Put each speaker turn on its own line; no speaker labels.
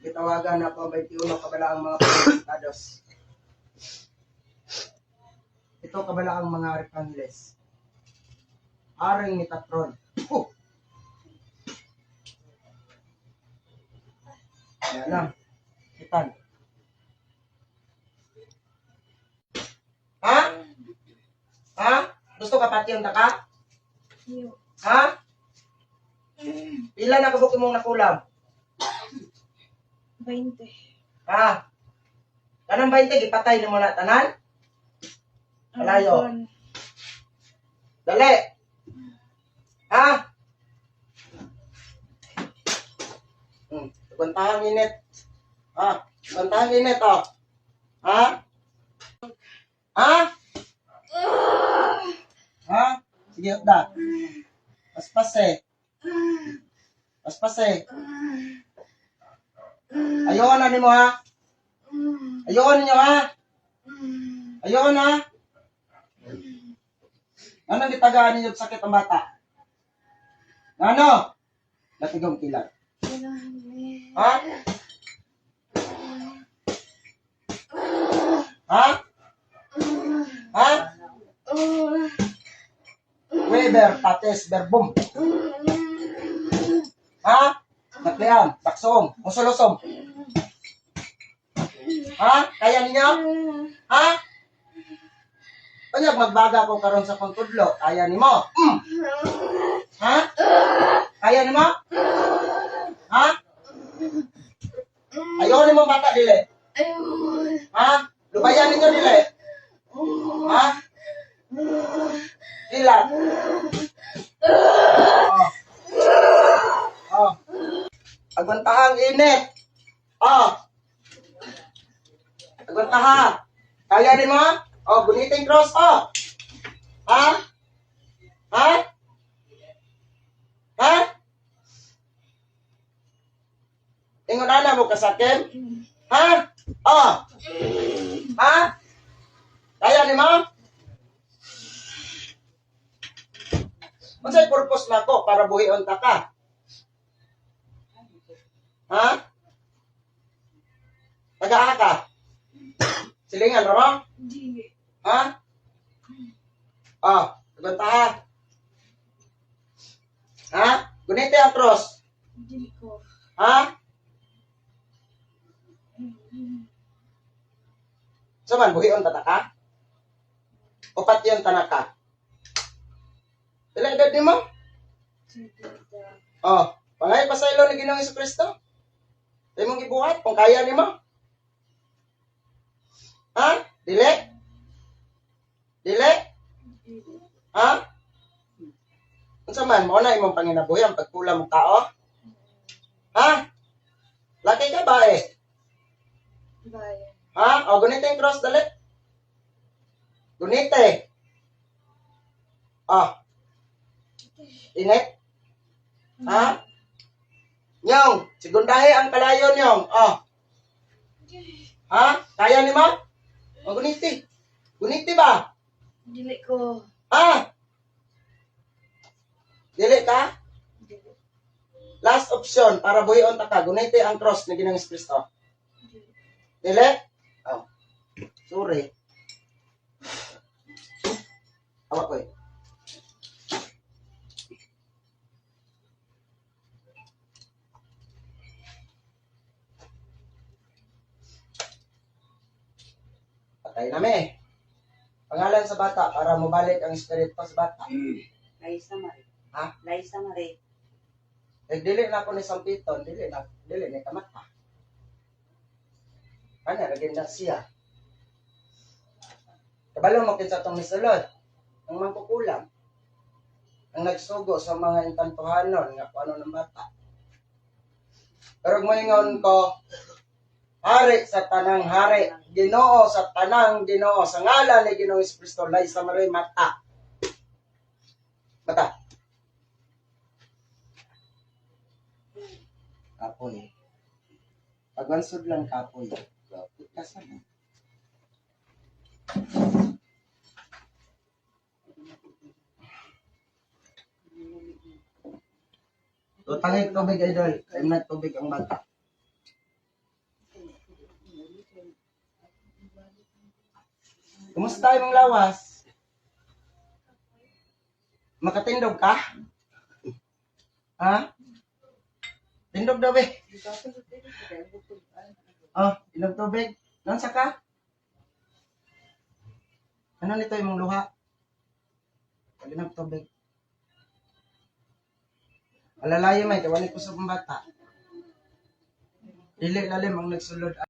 Itawagan na po ang 21 kabalaang mga pagkakitados. Ito kabalaang mga Arcangles. Aring Metatron. Yan lang. Itan. Ha? Ha? Gusto ka pati yung taka? Ha? Pila na kabuk mong nakulam?
20.
Ha? Kanang 20, ipatay na mo na tanan? Malayo. Dali. Ha? Kuntahang init. Ha? Kuntahang init, oh. Ha? Ha? Ha? Sige, da. Paspas eh. Paspas eh. Ayaw na ni mo, ha? Ayaw ninyo, ha? Ayaw na. Anong gitagaan ninyo sakit ang bata? Ano? Natigong kilat. Ha? Ha? Ha? Weber, pates, berbum. Ha? Naklian, taksom, musolosom. Ha? Kaya ninyo? Ha? Panyag magbaga ko karon sa pangtudlo. Kaya nimo? Ha? Kaya nimo? Ha? Ayaw nimo bata dili? Ha? Lubayan ninyo dili? Ha? Dila. Oh. Agwantahang init. Oh. Agwantaha. Kaya nimo? Oh, buniting cross, oh. Ha? Ha? Ha? Ingon na mo kasakin? Ha? Oh. Ha? Kaya ni mo? Unsay purpose nako para buhion ta ka? Ha? Tagaa ka? Silingan ra mo?
Hindi.
Ha? Oh, agwantaha. Ha? Gunite ang cross.
Hindi ko.
Ha? Saman, buhion tata ka? O pati yung tanaka? Ilang edad ni mo? Oh, pangay pasaylo ni Ginoong Jesucristo? Tayo mong gibuhat, kung kaya ni mo? Ha? Dili? Dili? Ha? Unsa man, mo na imong panginabuhi ang pagkulang mong tao? Ha? Laki ka ba eh?
Bye.
Ha? O, gunite yung cross, dali. Gunite. Oh. Init. Ha? Nyong, sigundahe ang kalayo nyong. Oh. Ha? Kaya ni mo? O, gunite. Gunite ba?
Dili ko.
Ha? Dili ka?
Dili.
Last option, para buhion ta ka. Gunite ang cross na Ginoong Jesucristo. Dili? Oh. Sorry. Awak ko eh. Patay na me. Pangalan sa bata para mabalik ang espiritu sa bata.
Laisa Mare.
Ha?
Laisa Mare.
Dili na ako ni Sampiton, dili ni kamata. Ano, lagyan na siya. Kabalo mo kinsa tong misulod. Ang mangkukulam. Ang nagsugo sa mga intantuhanon nga kung ano ng bata. Pero moingon ko, hari sa tanang hari, Ginoo sa tanang Ginoo, sa ngalan ni Ginoong Jesucristo, Laisa Mare, mata. Mata. Kapoy. Pagwansod lang kapoy. Kasi na. Tutangay tubig, idol. Kaya na tubig ang bata. Kumusta imong lawas? Makatindog ka? Ha? Tindog daw eh. Oh, inom tubig. Nansa ka? Ano nito imong luha? Inom tubig. Alalayo may kawali ko sa pambata. Dili lalim ang nagsulod.